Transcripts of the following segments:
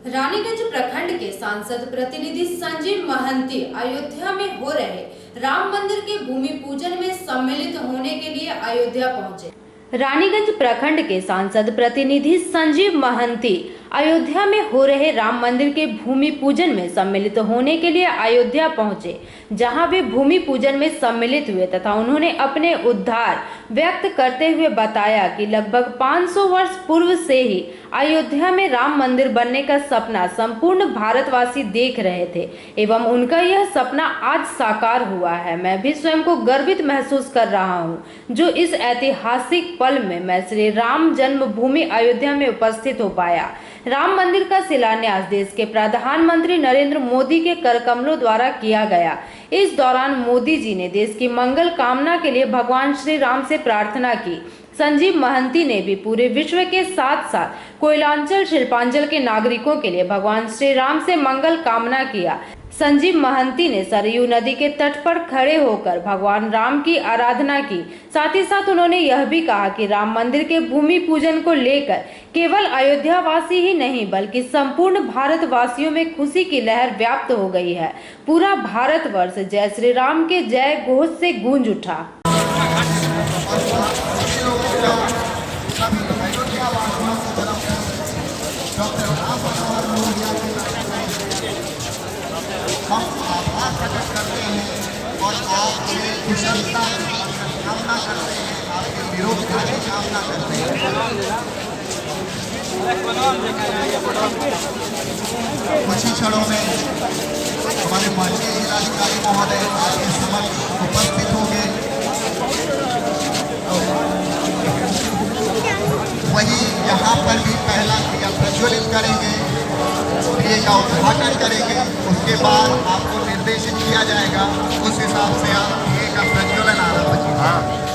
रानीगंज प्रखंड के सांसद प्रतिनिधि संजीव महंती अयोध्या में हो रहे राम मंदिर के भूमि पूजन में सम्मिलित होने के लिए अयोध्या पहुंचे। रानीगंज प्रखंड के सांसद प्रतिनिधि संजीव महंती अयोध्या में हो रहे राम मंदिर के भूमि पूजन में सम्मिलित होने के लिए अयोध्या पहुंचे, जहां वे भूमि पूजन में सम्मिलित हुए तथा उन्होंने अपने उद्गार व्यक्त करते हुए बताया कि लगभग 500 वर्ष पूर्व से ही अयोध्या में राम मंदिर बनने का सपना संपूर्ण भारतवासी देख रहे थे एवं उनका यह सपना आज साकार हुआ है। मैं भी स्वयं को गर्वित महसूस कर रहा हूं जो इस ऐतिहासिक पल में मैं श्री राम जन्मभूमि अयोध्या में उपस्थित हो पाया। राम मंदिर का शिलान्यास देश के प्रधानमंत्री नरेंद्र मोदी के करकमलों द्वारा किया गया। इस दौरान मोदी जी ने देश की मंगल कामना के लिए भगवान श्री राम से प्रार्थना की। संजीव महंती ने भी पूरे विश्व के साथ साथ कोयलांचल शिल्पांचल के नागरिकों के लिए भगवान श्री राम से मंगल कामना किया। संजीव महंती ने सरयू नदी के तट पर खड़े होकर भगवान राम की आराधना की। साथ ही साथ उन्होंने यह भी कहा कि राम मंदिर के भूमि पूजन को लेकर केवल अयोध्या वासी ही नहीं बल्कि संपूर्ण भारतवासियों में खुशी की लहर व्याप्त हो गई है। पूरा भारतवर्ष जय श्री राम के जय घोष से गूंज उठा। हम आभार प्रकट करते हैं और आपके कुशलता कामना करते हैं, आपके विरोध की कामना करते हैं। कुछ ही क्षणों में हमारे माननीय जिलाधिकारी महोदय आपके समक्ष उपस्थित होंगे। वही यहाँ पर भी पहला दिया प्रज्वलित करेंगे, दिए का उद्घाटन करेंगे। उसके बाद आपको निर्देशित किया जाएगा, उस हिसाब से आप दिए का प्रज्वलन आरंभ कीजिए।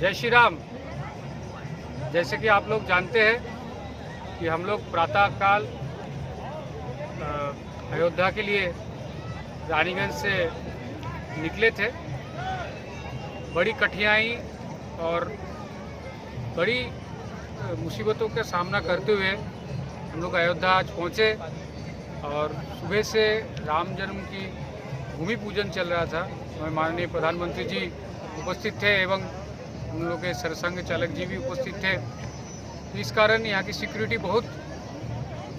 जय श्री राम। जैसे कि आप लोग जानते हैं कि हम लोग प्रातःकाल अयोध्या के लिए रानीगंज से निकले थे। बड़ी कठिनाई और बड़ी मुसीबतों का सामना करते हुए हम लोग अयोध्या आज पहुँचे और सुबह से राम जन्म की भूमि पूजन चल रहा था। माननीय प्रधानमंत्री जी उपस्थित थे एवं हम लोग के सरसंघ चालक जी भी उपस्थित थे। इस कारण यहाँ की सिक्योरिटी बहुत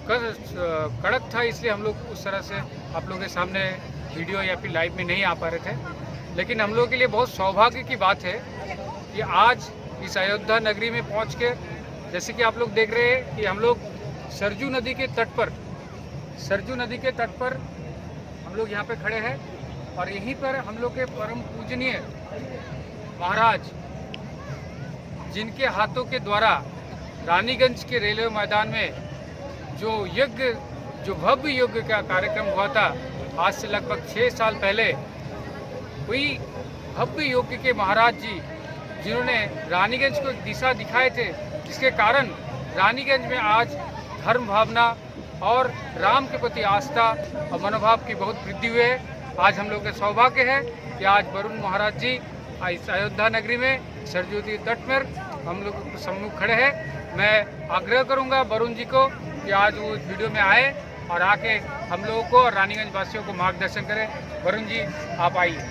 कड़क था, इसलिए हम लोग उस तरह से आप लोगों के सामने वीडियो या फिर लाइव में नहीं आ पा रहे थे। लेकिन हम लोग के लिए बहुत सौभाग्य की बात है कि आज इस अयोध्या नगरी में पहुँच के, जैसे कि आप लोग देख रहे हैं कि हम लोग सरयू नदी के तट पर हम लोग यहाँ पे खड़े हैं और यहीं पर हम लोग के परम पूजनीय महाराज, जिनके हाथों के द्वारा रानीगंज के रेलवे मैदान में जो भव्य यज्ञ का कार्यक्रम हुआ था आज से लगभग 6 साल पहले, वही भव्य यज्ञ के महाराज जी जिन्होंने रानीगंज को एक दिशा दिखाए थे, जिसके कारण रानीगंज में आज धर्म भावना और राम के प्रति आस्था और मनोभाव की बहुत वृद्धि हुई है। आज हम लोग का सौभाग्य है कि आज वरुण महाराज जी इस अयोध्या नगरी में सरयू नदी तट पर हम लोग सम्मुख खड़े हैं। मैं आग्रह करूंगा वरुण जी को कि आज वो वीडियो में आए और आके हम लोगों को और रानीगंज वासियों को मार्गदर्शन करें। वरुण जी आप आइए।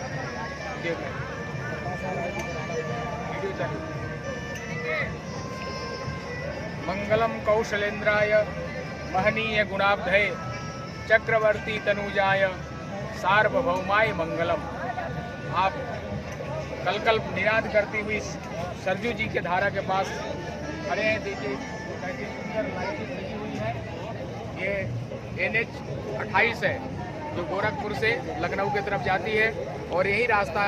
मंगलम कौशलेंद्राय महनीय गुणाब्धये चक्रवर्ती तनुजाय सार्वभौमाय मंगलम। आप कल निनाद करती हुई सरयू जी के धारा के पास खड़े हैं। देखिए कैसी सुंदर लाइटिंग लगी हुई है। ये NH 28 है जो गोरखपुर से लखनऊ की तरफ जाती है और यही रास्ता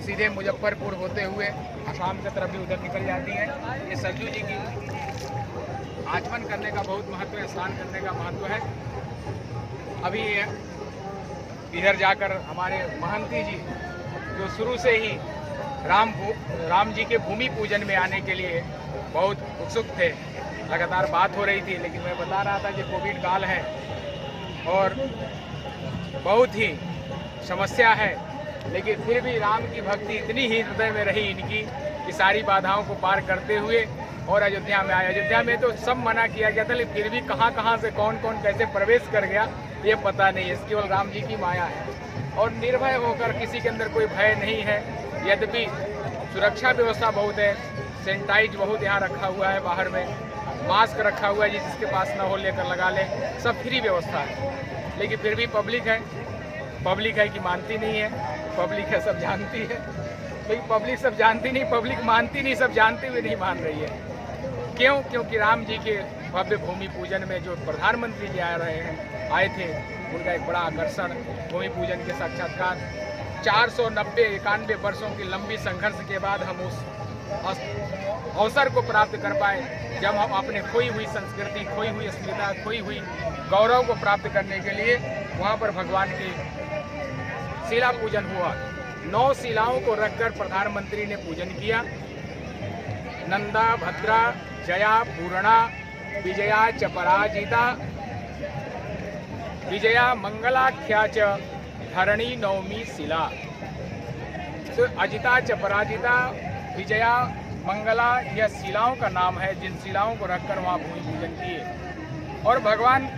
सीधे मुजफ्फरपुर होते हुए असम की तरफ भी उधर निकल जाती है। ये सरयू जी की आचमन करने का बहुत महत्व है, स्नान करने का महत्व है। अभी इधर जाकर हमारे महंती जी जो शुरू से ही राम जी के भूमि पूजन में आने के लिए बहुत उत्सुक थे, लगातार बात हो रही थी, लेकिन मैं बता रहा था कि कोविड काल है और बहुत ही समस्या है, लेकिन फिर भी राम की भक्ति इतनी ही हृदय में रही इनकी कि सारी बाधाओं को पार करते हुए और अयोध्या में आए। अयोध्या में तो सब मना किया गया था, लेकिन फिर भी कहाँ से कौन कैसे प्रवेश कर गया ये पता नहीं है। केवल राम जी की माया है और निर्भय होकर, किसी के अंदर कोई भय नहीं है। यद्यपि सुरक्षा व्यवस्था बहुत है, सैनिटाइज बहुत यहाँ रखा हुआ है, बाहर में मास्क रखा हुआ है, जिसके पास ना हो लेकर लगा ले, सब फ्री व्यवस्था है। लेकिन फिर भी पब्लिक है कि मानती नहीं है, पब्लिक है सब जानती है, लेकिन पब्लिक सब जानती नहीं, पब्लिक मानती नहीं, सब जानते हुए नहीं मान रही है। क्यों? क्योंकि राम जी के भव्य भूमि पूजन में जो प्रधानमंत्री जी आए थे, उनका एक बड़ा आकर्षण भूमि पूजन के साक्षात्कार। 491 वर्षों की लंबी संघर्ष के बाद हम उस अवसर को प्राप्त कर पाए, जब हम अपने खोई हुई संस्कृति, खोई हुई अस्मिता, खोई हुई गौरव को प्राप्त करने के लिए वहाँ पर भगवान के शिला पूजन हुआ। 9 शिलाओं को रखकर प्रधानमंत्री ने पूजन किया। नंदा, भद्रा, जया, पूर्णा, विजया च पराजिता, विजया मंगलाख्या च धरणी नवमी शिला। तो अजिता च पराजिता, विजया, मंगला, यह शिलाओं का नाम है, जिन शिलाओं को रखकर वहाँ भूमि पूजन किए। और भगवान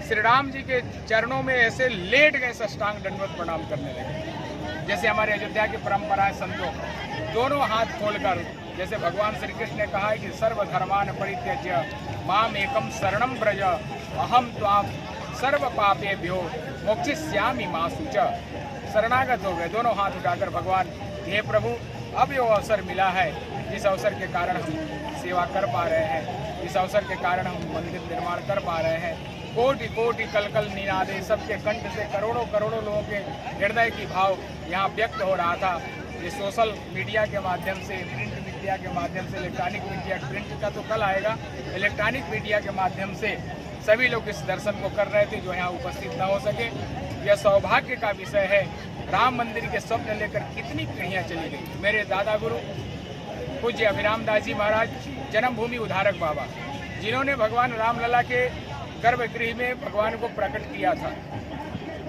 श्री राम जी के चरणों में ऐसे लेट गए, साष्टांग दंडवत प्रणाम करने लगे। जैसे हमारे अयोध्या की परंपरा है, संतों दोनों हाथ खोलकर, जैसे भगवान श्री कृष्ण ने कहा है कि सर्वधर्मान परित्यज्य माम एकम शरणम ब्रज अहम त्वाम सर्व पापेभ्यो मोक्षयिष्यामि मा शुच। शरणागत हो गए, दोनों हाथ उठाकर भगवान, हे प्रभु, अब ये अवसर मिला है, जिस अवसर के कारण हम सेवा कर पा रहे हैं, इस अवसर के कारण हम मंदिर निर्माण कर पा रहे हैं। कोटि कोटि कलकल निनादे, सबके कंठ से करोड़ों लोगों के हृदय की भाव यहाँ व्यक्त हो रहा था। ये सोशल मीडिया के माध्यम से, प्रिंट मीडिया के माध्यम से, इलेक्ट्रॉनिक मीडिया, प्रिंट का तो कल आएगा, इलेक्ट्रॉनिक मीडिया के माध्यम से सभी लोग इस दर्शन को कर रहे थे जो यहाँ उपस्थित न हो सके। यह सौभाग्य का विषय है। राम मंदिर के स्वप्न लेकर कितनी पीढ़ियाँ चली गई। मेरे दादा गुरु पूज्य अभिराम दास जी महाराज, जन्मभूमि उद्धारक बाबा, जिन्होंने भगवान रामलला के गर्भगृह में भगवान को प्रकट किया था,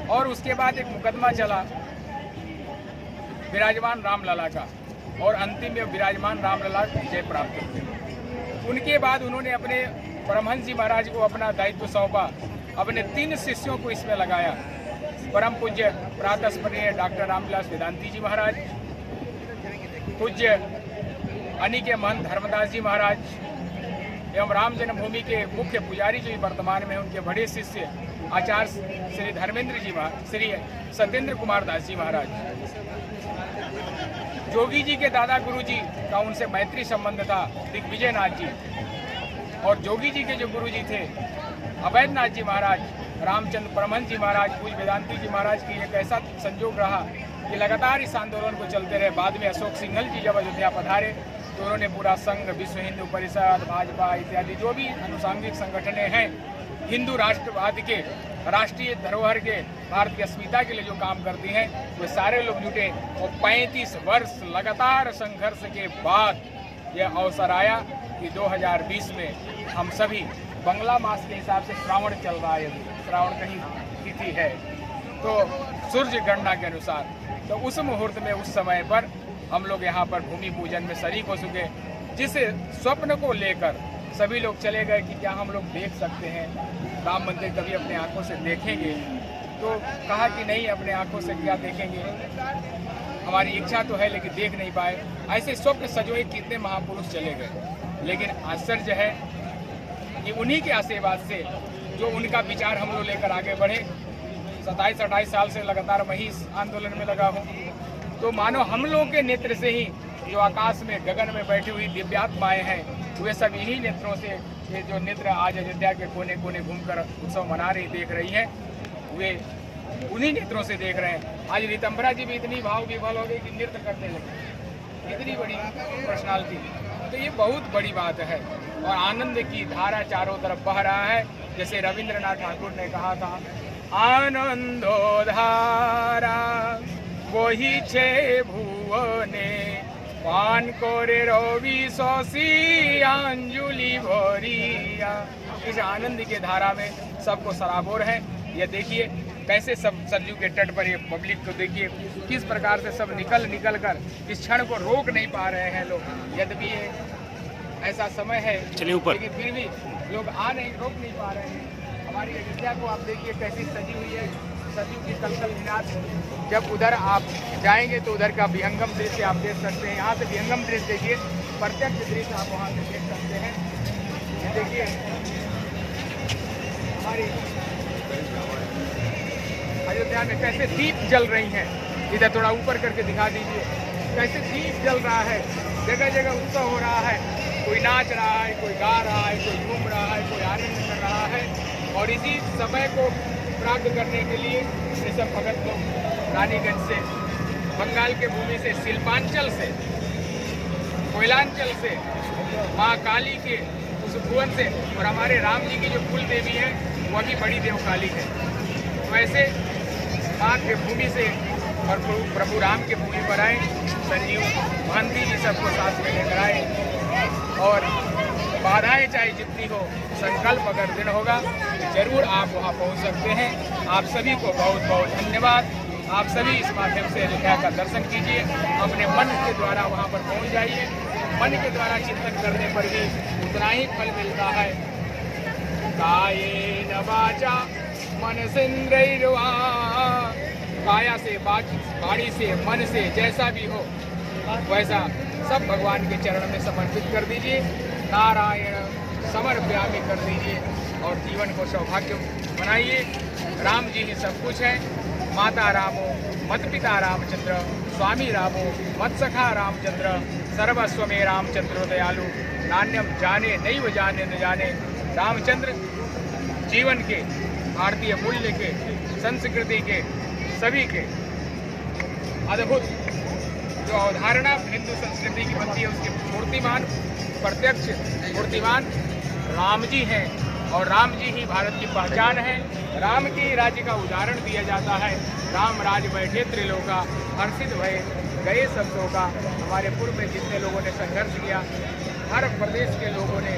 और उसके बाद एक मुकदमा चला विराजमान रामलला का, और अंतिम में विराजमान रामलला विजय प्राप्त हुए। उनके बाद उन्होंने अपने परमहंस जी महाराज को अपना दायित्व सौंपा, अपने 3 शिष्यों को इसमें लगाया। परम पूज्य प्रातस्मरणीय डॉक्टर रामविलास वेदांती जी महाराज, पूज्य अनी के महंत धर्मदास जी महाराज, एवं राम जन्मभूमि के मुख्य पुजारी जो वर्तमान में उनके बड़े शिष्य आचार्य श्री धर्मेंद्र जी श्री सत्येंद्र कुमार दास जी महाराज। जोगी जी के दादा गुरु जी का उनसे मैत्री संबंध था, दिग्विजय नाथ जी। और जोगी जी के जो गुरु जी थे अवैधनाथ जी महाराज, रामचंद्र परमहंस जी महाराज, पूज्य वेदांती जी महाराज की एक ऐसा संयोग रहा कि लगातार इस आंदोलन को चलते रहे। बाद में अशोक सिंघल जी जब अयोध्या पधारे तो उन्होंने पूरा संघ, विश्व हिंदू परिषद, भाजपा इत्यादि जो भी अनुसांगिक संगठनें हैं, हिंदू राष्ट्रवाद के, राष्ट्रीय धरोहर के, भारत की अस्मिता के लिए जो काम करती हैं, वे सारे लोग जुटे। और 35 वर्ष लगातार संघर्ष के बाद यह अवसर आया कि 2020 में हम सभी बंगला मास के हिसाब से श्रावण चल रहा है, श्रावण कहीं तिथि है तो सूर्य गणना के अनुसार, तो उस मुहूर्त में, उस समय पर हम लोग यहाँ पर भूमि पूजन में शरीक हो चुके। जिस स्वप्न को लेकर सभी लोग चले गए कि क्या हम लोग देख सकते हैं राम मंदिर, कभी अपने आंखों से देखेंगे, तो कहा कि नहीं, अपने आंखों से क्या देखेंगे, हमारी इच्छा तो है लेकिन देख नहीं पाए। ऐसे स्वप्न सजोए कितने महापुरुष चले गए। लेकिन आश्चर्य है कि उन्हीं के आशीर्वाद से जो उनका विचार हम लोग लेकर आगे बढ़े। 27-28 साल से लगातार मैं ही इस आंदोलन में लगा हूँ, तो मानो हम लोगों के नेत्र से ही जो आकाश में, गगन में बैठी हुई दिव्यात्माएं हैं, वे सब यही नेत्रों से, ये जो नेत्र आज अयोध्या के कोने कोने घूमकर उत्सव मना रही, देख रही हैं, वे उन्हीं नेत्रों से देख रहे हैं। आज ऋतंभरा जी भी इतनी भाव विभल हो गई कि नृत्य करने लगे, इतनी बड़ी पर्सनालिटी। तो ये बहुत बड़ी बात है और आनंद की धारा चारों तरफ बह रहा है। जैसे रविंद्रनाथ ठाकुर ने कहा था, आनंदो धारा वही छे भुवने, पान करे रवि शशि अंजुलि भरिया। इस आनंद के धारा में सबको सराबोर है। ये देखिए कैसे सब सरयू के तट पर ये पब्लिक को देखिए किस प्रकार से सब निकल कर इस क्षण को रोक नहीं पा रहे हैं लोग। यद्यपि ये ऐसा समय है लेकिन फिर भी लोग रोक नहीं पा रहे हैं। हमारी अयोध्या को आप देखिए कैसी सजी हुई है, सरयू की कलकल मिनार। जब उधर आप जाएंगे तो उधर का विहंगम दृश्य आप देख सकते हैं। यहाँ से विहंगम दृश्य देखिए, प्रत्यक्ष दृश्य आप वहाँ से देख सकते हैं। देखिए हमारी अयोध्या में कैसे दीप जल रही हैं। इधर थोड़ा ऊपर करके दिखा दीजिए, कैसे दीप जल रहा है, जगह जगह उत्सव हो रहा है। कोई नाच रहा है, कोई गा रहा है, कोई घूम रहा है, कोई आनंद कर रहा है। और इसी समय को प्राप्त करने के लिए ऋषभ भगत लोग रानीगंज से, बंगाल के भूमि से, शिल्पांचल से, कोयलांचल से, माँ काली के उस भुवन से, और हमारे राम जी की जो कुल देवी है वह भी बड़ी देवकाली है। वैसे माँ के भूमि से और प्रभु राम के भूमि पर आए, संजीव महंती जी सबको साथ में लेकर आए। और बाधाएं चाहे जितनी हो, संकल्प अगर दिन होगा जरूर आप वहाँ पहुँच सकते हैं। आप सभी को बहुत बहुत धन्यवाद। आप सभी इस माध्यम से अयोध्या का दर्शन कीजिए, अपने मन के द्वारा वहाँ पर पहुँच जाइए। मन के द्वारा चिंतन करने पर भी उतना ही फल मिलता है। कायेन वाचा मनसेन्द्रियर्वा, काया से, वाणी से, मन से, जैसा भी हो वैसा सब भगवान के चरण में समर्पित कर दीजिए। नारायण समर्पयामि कर दीजिए और जीवन को सौभाग्य बनाइए। राम जी ही सब कुछ है। माता रामो मत पिता रामचंद्र, स्वामी रामो मत सखा रामचंद्र, सर्वस्व में रामचंद्र दयालु, नान्यम जाने नैव जाने न जाने। रामचंद्र जीवन के, भारतीय मूल्य के, संस्कृति के, सभी के अद्भुत जो अवधारणा हिंदू संस्कृति की बनती है उसके मूर्तिमान, प्रत्यक्ष मूर्तिमान राम जी हैं। और राम जी ही भारत की पहचान है। राम के राज्य का उदाहरण दिया जाता है। राम राज बैठे त्रिलोका, हर्षित भये गए सब लोका। हमारे पूर्व में जितने लोगों ने संघर्ष किया, हर प्रदेश के लोगों ने,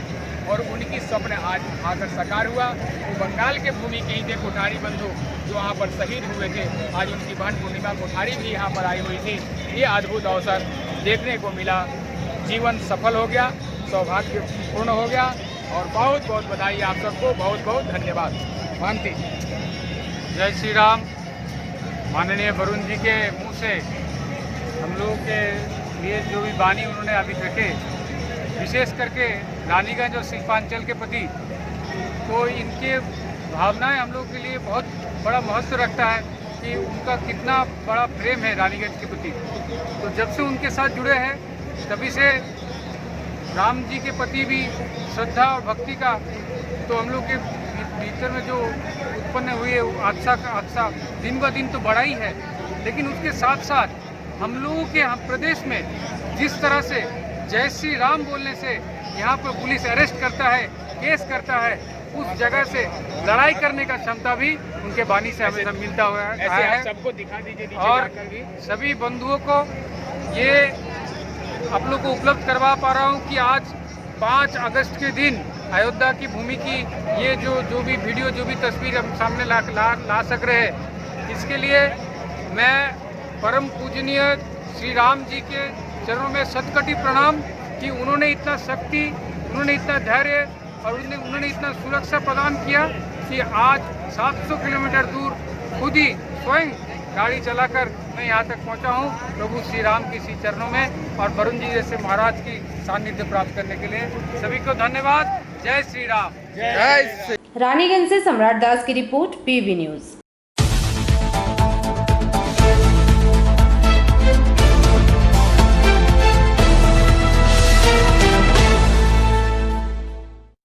और उनकी स्वप्न आज आकर साकार हुआ। वो बंगाल के भूमि के ही थे कोठारी बंधु जो वहाँ पर शहीद हुए थे। आज उनकी बहन पूर्णिमा कोठारी भी यहाँ पर आई हुई थी। ये अद्भुत अवसर देखने को मिला। जीवन सफल हो गया, सौभाग्यपूर्ण हो गया। और बहुत बहुत बधाई आप सबको, बहुत बहुत धन्यवाद। मानती जय श्री राम। माननीय वरुण जी के मुँह से हम लोगों के लिए जो भी वाणी उन्होंने अभी रखे, विशेष करके रानीगंज और शिल्पांचल के प्रति, तो इनके भावनाएं हम लोग के लिए बहुत बड़ा महत्व रखता है कि उनका कितना बड़ा प्रेम है रानीगंज के प्रति। तो जब से उनके साथ जुड़े हैं तभी से राम जी के प्रति भी श्रद्धा और भक्ति का तो हम लोग के भीतर में जो उत्पन्न हुई है आस्था दिन ब दिन तो बढ़ा ही है। लेकिन उसके साथ साथ हम लोगों के प्रदेश में जिस तरह से जय श्री राम बोलने से यहाँ पर पुलिस अरेस्ट करता है, केस करता है, उस जगह से लड़ाई करने का क्षमता भी उनके वाणी से हमें मिलता हुआ है। सबको दिखा दीजिए और सभी बंधुओं को ये आप लोग को उपलब्ध करवा पा रहा हूँ कि आज 5 अगस्त के दिन अयोध्या की भूमि की ये जो भी वीडियो, जो भी तस्वीर हम सामने ला सक रहे हैं, इसके लिए मैं परम पूजनीय श्री राम जी के चरणों में शतकोटि प्रणाम कि उन्होंने इतना शक्ति, उन्होंने इतना धैर्य और उन्होंने इतना सुरक्षा प्रदान किया कि आज 700 किलोमीटर दूर खुद ही स्वयं गाड़ी चलाकर मैं यहाँ तक पहुँचा हूँ प्रभु श्री राम के इसी चरणों में और वरुण जी जैसे महाराज की सानिध्य प्राप्त करने के लिए। सभी को धन्यवाद। जय श्री राम। रानीगंज से सम्राट दास की रिपोर्ट, PV न्यूज।